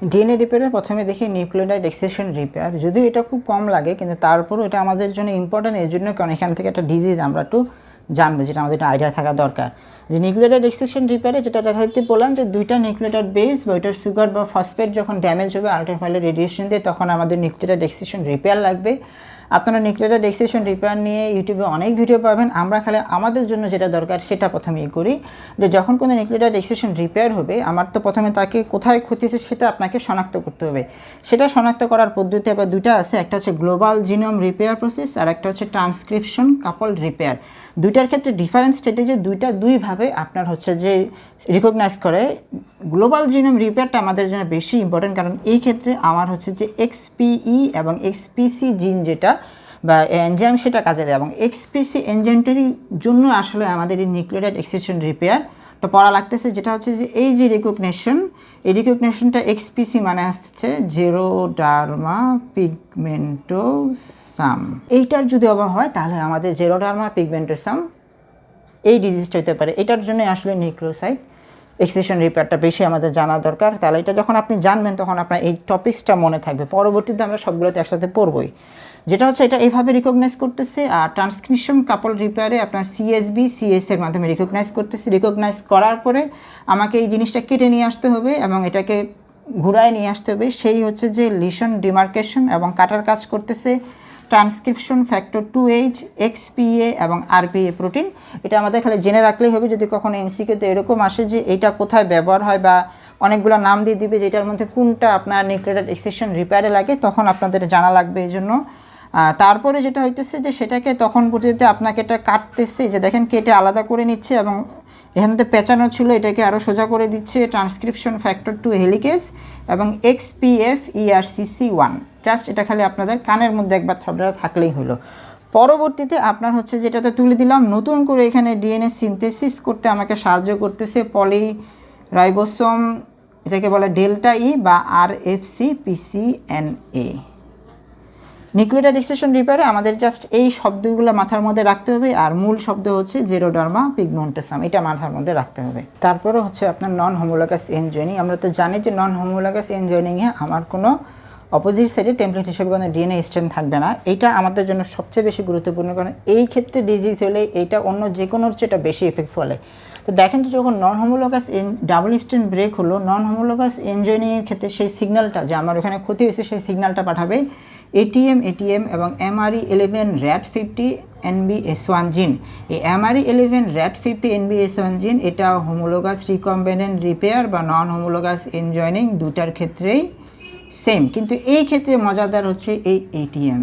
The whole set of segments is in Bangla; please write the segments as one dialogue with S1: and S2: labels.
S1: ডিএনএ রিপেয়ারে প্রথমে দেখি নিউক্লিওটাইড এক্সেশন রিপেয়ার, যদিও এটা খুব কম লাগে কিন্তু তারপরও এটা আমাদের জন্য ইম্পর্টেন্ট এর জন্য, কারণ এখান থেকে একটা ডিজিজ আমরা একটু জানবো, যেটা আমাদের একটা আইডিয়া থাকা দরকার। যে নিউক্লিওটাইড এক্সেশন রিপেয়ারে যেটা যথারীতি বললাম যে দুইটা নিউক্লিওটাইড বেস বা ওইটার সুগার বা ফসফেট যখন ড্যামেজ হবে আল্ট্রাভায়োলেট রেডিয়েশন দিয়ে, তখন আমাদের নিউক্লিওটাইড এক্সেশন রিপেয়ার লাগবে। আপনারা নিউক্লিওটাইড এক্সেশন রিপেয়ার নিয়ে ইউটিউবে অনেক ভিডিও পাবেন। আমরা খালি আমাদের জন্য যেটা দরকার সেটা প্রথমে করি, যে যখন কোনো নিউক্লিওটাইড এক্সেশন রিপেয়ার হবে আমার তো প্রথমে তাকে কোথায় ক্ষতি হচ্ছে সেটা আপনাকে শনাক্ত করতে হবে। সেটা শনাক্ত করার পদ্ধতি আবার দুইটা আছে, একটা হচ্ছে গ্লোবাল জিনোম রিপেয়ার প্রসেস আর একটা হচ্ছে ট্রান্সক্রিপশন কাপলড রিপেয়ার। দুইটার ক্ষেত্রে ডিফারেন্ট স্ট্র্যাটেজি, দুইভাবে আপনার হচ্ছে যে রিকগনাইজ করে। গ্লোবাল জিনোম রিপেয়ারটা আমাদের জন্য বেশি ইম্পর্টেন্ট, কারণ এই ক্ষেত্রে আমার হচ্ছে যে এক্সপিই এবং এক্সপিসি জিন যেটা বা এনজাইম সেটা কাজে দেয়, এবং এক্সপিসি এনজাইমটারই জন্য আসলে আমাদের এই নিউক্লিওটাইড এক্সেশন রিপেয়ারটা পড়া লাগতেছে, যেটা হচ্ছে যে এই যে রিকগনিশন, এই রিকগনিশনটা এক্সপিসি মানে আসছে জেরোডার্মা পিগমেন্টোসাম। এইটার যদি অভাব হয় তাহলে আমাদের জেরোডার্মা পিগমেন্টোসাম এই ডিজিজটা হতে পারে। এটার জন্য আসলে নিউক্লিওসাইড এক্সেশন রিপেয়ারটা বেশি আমাদের জানা দরকার। তাহলে এটা যখন আপনি জানবেন তখন আপনার এই টপিক্সটা মনে থাকবে, পরবর্তীতে আমরা সবগুলোতে একসাথে পড়বই। যেটা হচ্ছে এটা এইভাবে রিকগনাইজ করতেছে। আর ট্রান্সক্রিপশন কাপল রিপেয়ারে আপনার সিএস এর মাধ্যমে রিকগনাইজ করতেছে। রিকগনাইজ করার পরে আমাকে এই জিনিসটা কেটে নিয়ে আসতে হবে এবং এটাকে ঘুরায় নিয়ে আসতে হবে। সেই হচ্ছে যে লিশন ডিমার্কেশন এবং কাটার কাজ করতেছে ট্রান্সক্রিপশন ফ্যাক্টর 2H, XPA এবং RPA প্রোটিন। এটা আমাদের খালি জেনে রাখলেই হবে। যদি কখনো এমসিকিউতে এরকম আসে যে এটা কোথায় ব্যবহার হয় বা অনেকগুলো নাম দিয়ে দিবে যেটার মধ্যে কোনটা আপনার নিউক্লিওটাইড এক্সেশন রিপেয়ারে লাগে, তখন আপনাদের জানা লাগবে। এই জন্য তারপরে যেটা হইতেছে যে সেটাকে তখন পর্যন্ত আপনাকে এটা কাটতেছে, যে দেখেন কেটে আলাদা করে নিচ্ছে এবং এখানে পেঁচানো ছিল এটাকে আরও সোজা করে দিচ্ছে ট্রান্সক্রিপশন ফ্যাক্টর 2 হেলিকেজ এবং XPF ERCC1। জাস্ট এটা খালি আপনাদের কানের মধ্যে একবার থবড়া থাকলেই হলো। পরবর্তীতে আপনার হচ্ছে যেটাতে তুলে দিলাম, নতুন করে এখানে ডিএনএ সিনথেসিস করতে আমাকে সাহায্য করতেছে পলিরাইবোসোম, এটাকে বলে ডেল্টা ই বা RFCPCNA। নিউক্লিওটাইড এক্সেশন রিপেয়ারে আমাদের জাস্ট এই শব্দগুলো মাথার মধ্যে রাখতে হবে, আর মূল শব্দ হচ্ছে জেরোডার্মা পিগমেন্টোসাম, এটা মাথার মধ্যে রাখতে হবে। তারপরে হচ্ছে আপনার নন হোমোলোগাস এন্ড জয়েনিং। আমরা তো জানি যে নন হোমোলোগাস এন্ড জয়েনিংয়ে আমার কোনো অপোজিট সাইডে টেমপ্লেট হিসেবে কোনো ডিএনএ স্ট্র্যান্ড থাকবে না। এটা আমাদের জন্য সবচেয়ে বেশি গুরুত্বপূর্ণ, কারণ এই ক্ষেত্রে ডিজিজ হলে এইটা অন্য যে কোনোর চেয়ে এটা বেশি এফেক্ট ফলে। তো দেখেন তো যখন নন হোমোলোগাস ডাবল স্ট্র্যান্ড ব্রেক হলো, নন হোমোলোগাস এনজয়েনিংয়ের ক্ষেত্রে সেই সিগন্যালটা যে আমার ওখানে ক্ষতি হয়েছে সেই সিগন্যালটা পাঠাবে ATM এবং MRE11 RAD50 NBS1 জিন। এই MRE11 RAD50 NBS1 জিন এটা হোমোলোগাস রিকম্বিনেন্ট রিপেয়ার বা নন হোমোলোগাস এনজয়েনিং দুটার ক্ষেত্রেই সেম, কিন্তু এই ক্ষেত্রে মজাদার হচ্ছে এই ATM,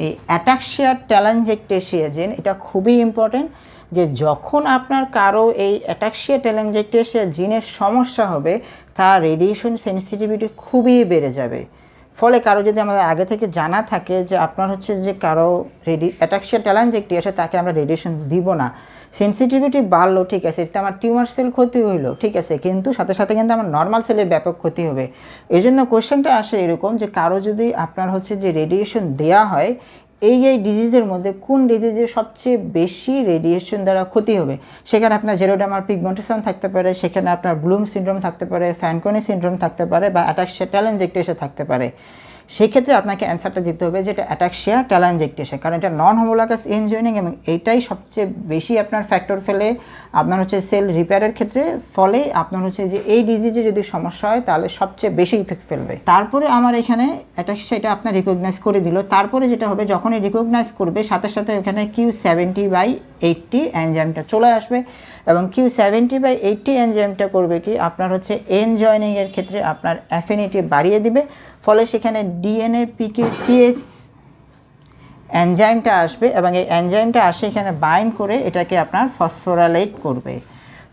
S1: এই অ্যাটাক্সিয়া টেলাঞ্জেক্টেসিয়া জিন। এটা খুবই ইম্পর্টেন্ট, যে যখন আপনার কারো এই অ্যাটাক্সিয়া টেলাঞ্জেক্টেসিয়া জিনের সমস্যা হবে তার রেডিয়েশন সেন্সিটিভিটি খুবই বেড়ে যাবে। ফলে কারো যদি আমাদের আগে থেকে জানা থাকে যে আপনার হচ্ছে যে কারো অ্যাটাক্সিয়া টেলাঞ্জেক্টেসিয়া, তাকে আমরা রেডিয়েশন দিব না। সেন্সিটিভিটি বাড়লো ঠিক আছে, এতে আমার টিউমার সেল ক্ষতি হইলো ঠিক আছে, কিন্তু সাথে সাথে কিন্তু আমার নর্মাল সেলের ব্যাপক ক্ষতি হবে। এই জন্য কোশ্চেনটা আসে এরকম যে কারো যদি আপনার হচ্ছে যে রেডিয়েশন দেওয়া হয়, এই ডিজিজের মধ্যে কোন ডিজিজে সবচেয়ে বেশি রেডিয়েশন দ্বারা ক্ষতি হবে, সেখানে আপনার জেরোডার্মা পিগমেন্টোসাম থাকতে পারে, সেখানে আপনার ব্লুম সিনড্রোম থাকতে পারে, ফ্যানকনি সিনড্রোম থাকতে পারে বা অ্যাটাক্সিয়া টেলাঞ্জেক্টেসিয়া থাকতে পারে। সেক্ষেত্রে আপনাকে অ্যান্সারটা দিতে হবে যে এটা অ্যাটাক্সিয়া টেলাঞ্জেক্টেসিয়া, কারণ এটা নন হোমোলোগাস এনজয়েনিং এবং এইটাই সবচেয়ে বেশি আপনার ফ্যাক্টর ফেলে আপনার হচ্ছে সেল রিপেয়ারের ক্ষেত্রে। ফলে আপনার হচ্ছে যে এই ডিজিজে যদি সমস্যা হয় তাহলে সবচেয়ে বেশি ইফেক্ট ফেলবে। তারপরে আমার এখানে অ্যাটাক্সিয়া এটা আপনার রিকগনাইজ করে দিল। তারপরে যেটা হবে, যখনই রিকগনাইজ করবে সাথে সাথে এখানে Q70/80 এনজাইমটা চলে আসবে এবং Q70/80 এনজাইমটা করবে কি আপনার হচ্ছে এনজয়েনিংয়ের ক্ষেত্রে আপনার অ্যাফিনিটি বাড়িয়ে দিবে। ফলে সেখানে DNA PKCS এনজাইমটা আসবে এবং এই এনজাইমটা আসে এখানে বাইন্ড করে এটাকে আপনার ফসফোরাইলেট করবে।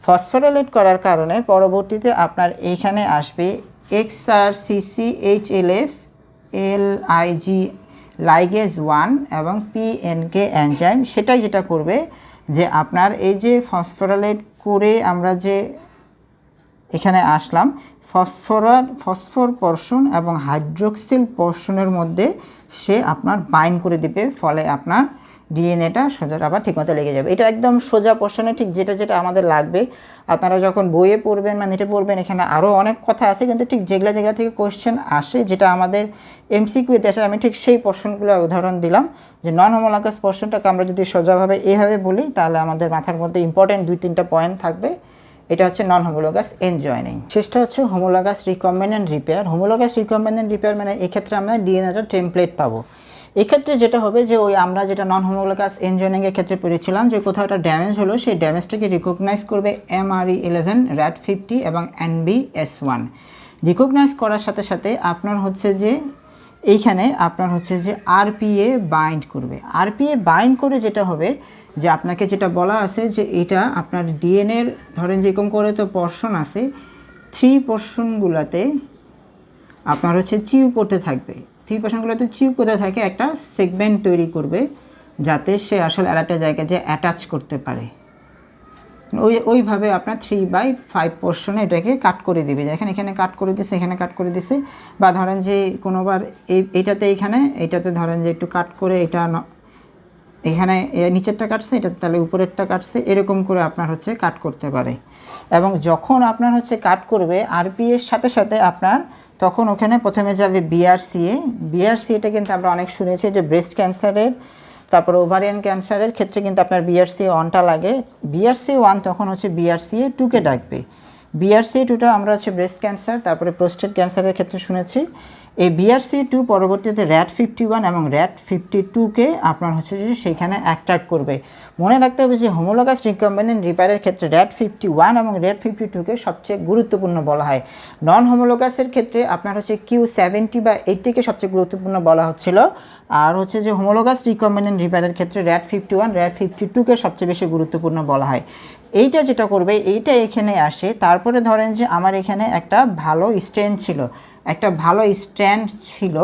S1: ফসফোরাইলেট করার কারণে পরবর্তীতে আপনার এইখানে আসবে XRCCHLF LIG লাইগেজ 1 এবং PNK এনজাইম। সেটাই যেটা করবে যে আপনার এই যে ফসফোরাইলেট করে আমরা যে এখানে আসলাম, ফসফর পোরশন এবং হাইড্রোক্সিল পোরশনের মধ্যে সে আপনার বাইন্ড করে দিবে। ফলে আপনার ডিএনএটা সোজা আবার ঠিকমতো লেগে যাবে। এটা একদম সোজা পোর্শনে ঠিক যেটা যেটা আমাদের লাগবে। আপনারা যখন বইয়ে পড়বেন বা নেটে পড়বেন এখানে আরও অনেক কথা আছে, কিন্তু ঠিক যেগুলো থেকে কোয়েশ্চেন আসে যেটা আমাদের এমসিকিউতে আসে, আমি ঠিক সেই পোর্শনগুলো উদাহরণ দিলাম। যে নন হোমোলগাস পোর্শনটাকে আমরা যদি সোজাভাবে এইভাবে বলি তাহলে আমাদের মাথার মধ্যে ইম্পর্টেন্ট 2-3টা পয়েন্ট থাকবে। এটা হচ্ছে নন হোমোলগাস এন্ড জয়েনিং। শেষটা হচ্ছে homologous recombinant repair. Homologous recombinant repair মানে এক্ষেত্রে আমরা ডিএনএটা টেমপ্লেট পাবো। এক্ষেত্রে যেটা হবে যে ওই আমরা যেটা নন হোমোলগাস এন্ড জয়েনিংয়ের ক্ষেত্রে পড়েছিলাম যে কোথাও একটা ড্যামেজ হলো, সেই ড্যামেজটাকে রিকগনাইজ করবে MRE11, RAD50 এবং NBS1। রিকগনাইজ করার সাথে সাথে আপনার হচ্ছে যে এইখানে আপনার হচ্ছে যে RPA বাইন্ড করবে। RPA বাইন্ড করে যেটা হবে যে আপনাকে যেটা বলা আছে যে এটা আপনার ডিএনএর ধরেন যেরকম করে তো পোর্শন আছে, 3 পোর্শনগুলোতে আপনার হচ্ছে চিউ করতে থাকবে। 3 পোর্শনগুলোতে চিউ করতে থাকে একটা সেগমেন্ট তৈরি করবে যাতে সে আসলে আরেকটা জায়গায় যে অ্যাটাচ করতে পারে। ওইভাবে আপনার 3/5 পোর্শনে এটাকে কাট করে দিবে। এখানে কাট করে দিছে, এখানে কাট করে দিছে, বা ধরেন যে কোনোবার এইটাতে ধরেন যে একটু কাট করে এটা এখানে নিচেরটা কাটছে, এটা তাহলে উপরেরটা কাটছে, এরকম করে আপনার হচ্ছে কাট করতে পারে। এবং যখন আপনার হচ্ছে কাট করবে RPA এর সাথে সাথে আপনার তখন ওখানে প্রথমে যাবে BRCA কিন্তু আমরা অনেক শুনেছি যে ব্রেস্ট ক্যান্সারের, তারপর ওভারিয়ান ক্যান্সারের ক্ষেত্রে কিন্তু আপনার BRCA1টা লাগে। BRCA1 তখন হচ্ছে BRCA2কে ডাকবে। BRCA2টা আমরা হচ্ছে ব্রেস্ট ক্যান্সার, তারপরে প্রোস্টেট ক্যান্সারের ক্ষেত্রে শুনেছি। এই BRCA2 পরবর্তীতে RAD51 এবং RAD52কে আপনার হচ্ছে যে সেইখানে অ্যাট্রাক্ট করবে। মনে রাখতে হবে যে হোমোলগাস রিকম্বিনেন্ট রিপেয়ারের ক্ষেত্রে RAD51 এবং RAD52কে সবচেয়ে গুরুত্বপূর্ণ বলা হয়। নন হোমোলগাসের ক্ষেত্রে আপনার হচ্ছে Q70 বা 80কে সবচেয়ে গুরুত্বপূর্ণ বলা হচ্ছিল। আর হচ্ছে যে হোমোলগাস রিকম্বিনেন্ট রিপেয়ারের ক্ষেত্রে RAD51, RAD52কে সবচেয়ে বেশি গুরুত্বপূর্ণ বলা হয়। এইটা যেটা করবে এইটা এখানে আসে, তারপরে ধরেন যে আমার এখানে একটা ভালো স্ট্যান্ড ছিল,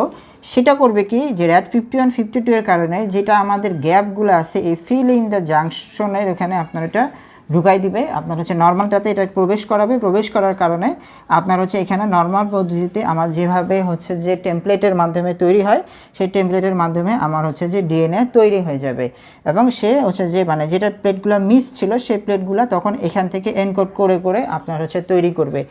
S1: সেটা করবে কি যে RAD51, 52 এর কারণে যেটা আমাদের গ্যাপগুলো আছে এই ফিল ইন দ্য জাংশনের এখানে আপনার এটা ঢুকাই দিবে। আপনার হচ্ছে নর্মালটাতে এটা প্রবেশ করাবে। প্রবেশ করার কারণে আপনার হচ্ছে এখানে নর্মাল পদ্ধতিতে আমার যেভাবে হচ্ছে যে টেমপ্লেটের মাধ্যমে তৈরি হয়, সেই টেমপ্লেটের মাধ্যমে আমার হচ্ছে যে ডিএনএ তৈরি হয়ে যাবে। এবং সে হচ্ছে যে মানে যেটা প্লেটগুলো মিস ছিল সেই প্লেটগুলো তখন এখান থেকে এনকোড করে করে আপনার হচ্ছে তৈরি করবে।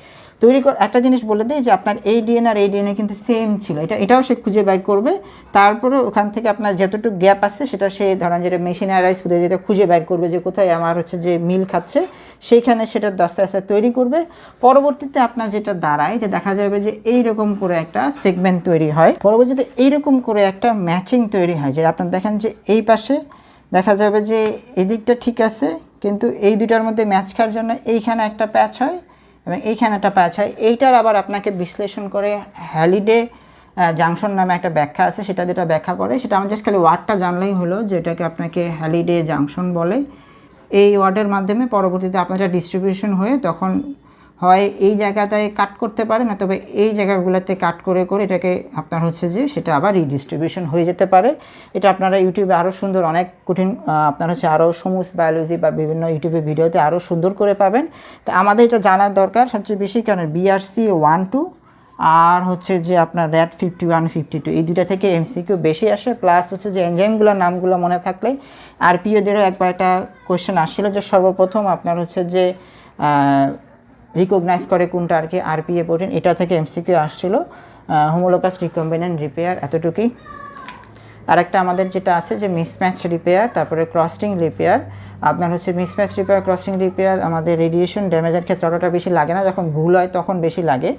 S1: একটা জিনিস বলে দিই যে আপনার এই ডিএনএ আর এই ডিএনএ কিন্তু সেম ছিল, এটাও সে খুঁজে বের করবে। তারপরে ওখান থেকে আপনার যতটুকু গ্যাপ আছে সেটা সে ধরেন যেটা মেশিনারাইজ করে যেটা খুঁজে বের করবে যে কোথায় আমার হচ্ছে যে মিল খাচ্ছে, সেইখানে সেটা আস্তে আস্তে তৈরি করবে। পরবর্তীতে আপনার যেটা দাঁড়ায় যে দেখা যাবে যে এইরকম করে একটা সেগমেন্ট তৈরি হয়, পরবর্তীতে এইরকম করে একটা ম্যাচিং তৈরি হয়। যে আপনার দেখেন যে এই পাশে দেখা যাবে যে এদিকটা ঠিক আছে, কিন্তু এই দুটার মধ্যে ম্যাচ খাওয়ার জন্য এইখানে একটা প্যাচ হয় এবং এইখানে একটা প্যাচ হয়। এইটার আবার আপনাকে বিশ্লেষণ করে হ্যালিডে জাংশন নামে একটা ব্যাখ্যা আছে, সেটা যেটা ব্যাখ্যা করে সেটা আমি জাস্ট খালি ওয়ার্ডটা জানলেই হলো যে এটাকে আপনাকে হ্যালিডে জাংশন বলে। এই ওয়ার্ডের মাধ্যমে পরবর্তীতে আপনার ডিস্ট্রিবিউশন হয়ে তখন হয় এই জায়গাটায় কাট করতে পারে, না তবে এই জায়গাগুলোতে কাট করে করে এটাকে আপনার হচ্ছে যে সেটা আবার রিডিস্ট্রিবিউশন হয়ে যেতে পারে। এটা আপনারা ইউটিউবে আরও সুন্দর অনেক কঠিন আপনার হচ্ছে আরও সমুজ বায়োলজি বা বিভিন্ন ইউটিউবে ভিডিওতে আরও সুন্দর করে পাবেন। তো আমাদের এটা জানার দরকার সবচেয়ে বেশি, কারণ BRCA1, 2 আর হচ্ছে যে আপনার RAD51, 52 এই দুটা থেকে MCQ বেশি আসে। প্লাস হচ্ছে যে এনজাইমগুলোর নামগুলো মনে থাকলে RPA-দেরও একবার একটা কোয়েশ্চেন আসছিল যে সর্বপ্রথম আপনার হচ্ছে যে রিকগনাইজ করে কোনটা আর কি RPA প্রোটিন, এটা থেকে MCQ আসছিল। হোমোলোগাস রিকম্বিনেন্ট রিপেয়ার এতটুকুই। আরেকটা আমাদের যেটা আছে যে মিসম্যাচ রিপেয়ার, তারপরে ক্রসিং রিপেয়ার। আপনার হচ্ছে মিসম্যাচ রিপেয়ার, ক্রসিং রিপেয়ার আমাদের রেডিয়েশন ড্যামেজের ক্ষেত্রে অতটা বেশি লাগে না, যখন ভুল হয় তখন বেশি লাগে।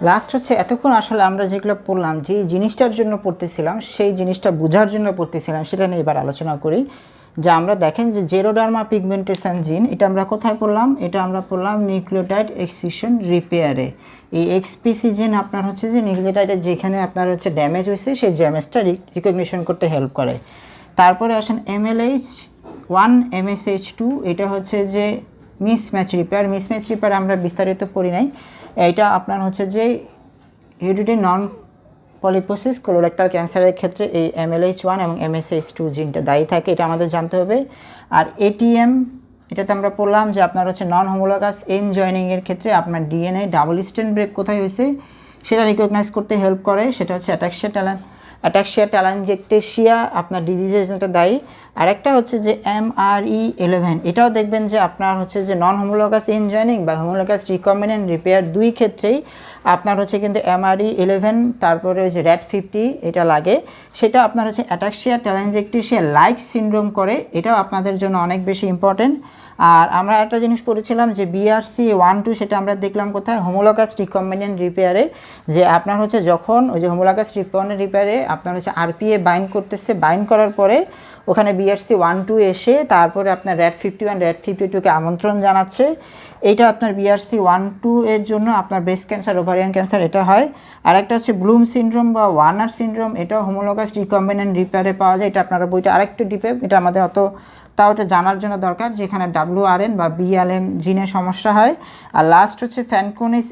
S1: লাস্ট হচ্ছে এতক্ষণ আসলে আমরা যেগুলো পড়লাম, যে জিনিসটার জন্য পড়তেছিলাম সেই জিনিসটা বোঝার জন্য পড়তেছিলাম, সেটা নিয়ে এবার আলোচনা করি। যে আমরা দেখেন যে জেরোডার্মা পিগমেন্টেশন জিন, এটা আমরা কোথায় পড়লাম? এটা আমরা পড়লাম নিউক্লিওটাইড এক্সিশন রিপেয়ারে। এই XPC জিন আপনার হচ্ছে যে নিউক্লিওটাইডের যেখানে আপনার হচ্ছে ড্যামেজ হয়েছে সেই ড্যামেজটা রিকগনিশন করতে হেল্প করে। তারপরে আসেন MLH1 MSH2, এটা হচ্ছে যে মিসম্যাচ রিপেয়ার। মিসম্যাচ রিপেয়ার আমরা বিস্তারিত পড়ি নাই। এটা আপনার হচ্ছে যে হেরিডিটারি নন পলিপোসিস কোলোরেক্টাল ক্যান্সারের ক্ষেত্রে এই MLH1 এবং MSH2 জিনটা দায়ী থাকে, এটা আমাদের জানতে হবে। আর ATM, এটাতে আমরা পড়লাম যে আপনার হচ্ছে নন হোমোলোগাস এন্ড জয়েনিংয়ের ক্ষেত্রে আপনার ডিএনএ ডাবল স্ট্যান্ড ব্রেক কোথায় হয়েছে সেটা রিকগনাইজ করতে হেল্প করে, সেটা হচ্ছে অ্যাটাক্সিয়া টেলাঞ্জিওক্টেশিয়া আপনার ডিজিজের জন্য দায়ী। আরেকটা হচ্ছে যে MRE11, এটাও দেখবেন যে আপনার হচ্ছে যে নন হোমোলোগাস এনজয়নিং বা হোমোলোগাস রিকম্বিনেন্ট রিপেয়ার দুই ক্ষেত্রেই আপনার হচ্ছে কিন্তু MRE11 তারপরে যে RAD50 এটা লাগে, সেটা আপনার হচ্ছে অ্যাটাক্সিয়া টেলাঞ্জিওক্টেশিয়া লাইক সিনড্রোম করে, এটাও আপনাদের জন্য অনেক বেশি ইম্পর্টেন্ট। আর আমরা একটা জিনিস পড়েছিলাম যে BRCA1-2, সেটা আমরা দেখলাম কোথায়, হোমোলোগাস রিকম্বিনেন্ট রিপেয়ারে, যে আপনার হচ্ছে যখন ওই যে হোমোলোগাস রিকম্বিনেন্ট রিপেয়ারে আপনার হচ্ছে RPA বাইন্ড করতেছে, বাইন্ড করার পরে ওখানে BRCA1-2 এসে তারপরে আপনার RAD51 RAD52-কে আমন্ত্রণ জানাচ্ছে। এইটা আপনার BRCA1-2 এর জন্য আপনার ব্রেস্ট ক্যান্সার, ওভারিয়ান ক্যান্সার এটা হয়। আর একটা হচ্ছে ব্লুম সিনড্রোম বা ওয়ার্নার সিনড্রোম, এটাও হোমোলোগাস রিকম্বিনেন্ট রিপেয়ারে পাওয়া যায়। এটা আপনারা বইটা আরেকটু ডিপে, এটা আমাদের অত তাও এটা জানার জন্য দরকার, যেখানে WRN বা BLM জিনে সমস্যা হয়। আর লাস্ট হচ্ছে ফ্যানকোনিস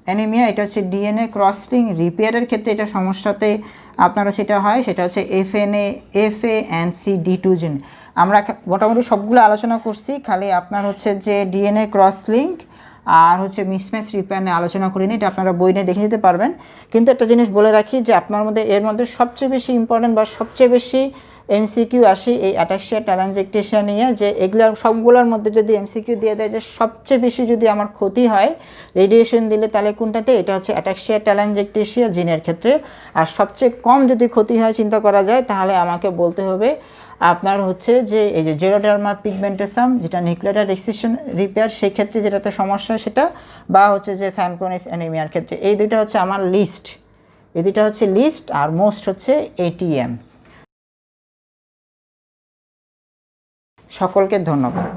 S1: অ্যানিমিয়া, এটা হচ্ছে DNA ক্রসলিং রিপেয়ারের ক্ষেত্রে এটা সমস্যাতে আপনারা সেটা হয়, সেটা হচ্ছে FANC-D2 জিন। আমরা মোটামুটি সবগুলো আলোচনা করছি, খালি আপনার হচ্ছে যে DNA ক্রসলিঙ্ক আর হচ্ছে মিসম্যাচ রিপেয়ার নিয়ে আলোচনা করিনি, এটা আপনারা বই নিয়ে দেখে নিতে পারবেন। কিন্তু একটা জিনিস বলে রাখি যে আপনার মধ্যে এর মধ্যে সবচেয়ে বেশি ইম্পর্টেন্ট বা সবচেয়ে বেশি MCQ আসে এই অ্যাটাক্সিয়া টেলাঞ্জিওক্টেশিয়া নিয়ে, যে এগুলো সবগুলোর মধ্যে যদি MCQ দিয়ে দেয় যে সবচেয়ে বেশি যদি আমার ক্ষতি হয় রেডিয়েশন দিলে, তাহলে কোনটাতে, এটা হচ্ছে অ্যাটাক্সিয়া টেলাঞ্জিওক্টেশিয়া জিনের ক্ষেত্রে। আর সবচেয়ে কম যদি ক্ষতি হয় চিন্তা করা যায়, তাহলে আমাকে বলতে হবে আপনার হচ্ছে যে এই যে জেরোডার্মা পিগমেন্টেসাম, যেটা নিউক্লিয়ার এক্সিশন রিপেয়ার, সেক্ষেত্রে যেটাতে সমস্যা সেটা, বা হচ্ছে যে ফ্যানকোনিস অ্যানিমিয়ার ক্ষেত্রে। এই দুইটা হচ্ছে আমার লিস্ট, এই দুইটা হচ্ছে লিস্ট, আর মোস্ট হচ্ছে ATM। সকলকে ধন্যবাদ।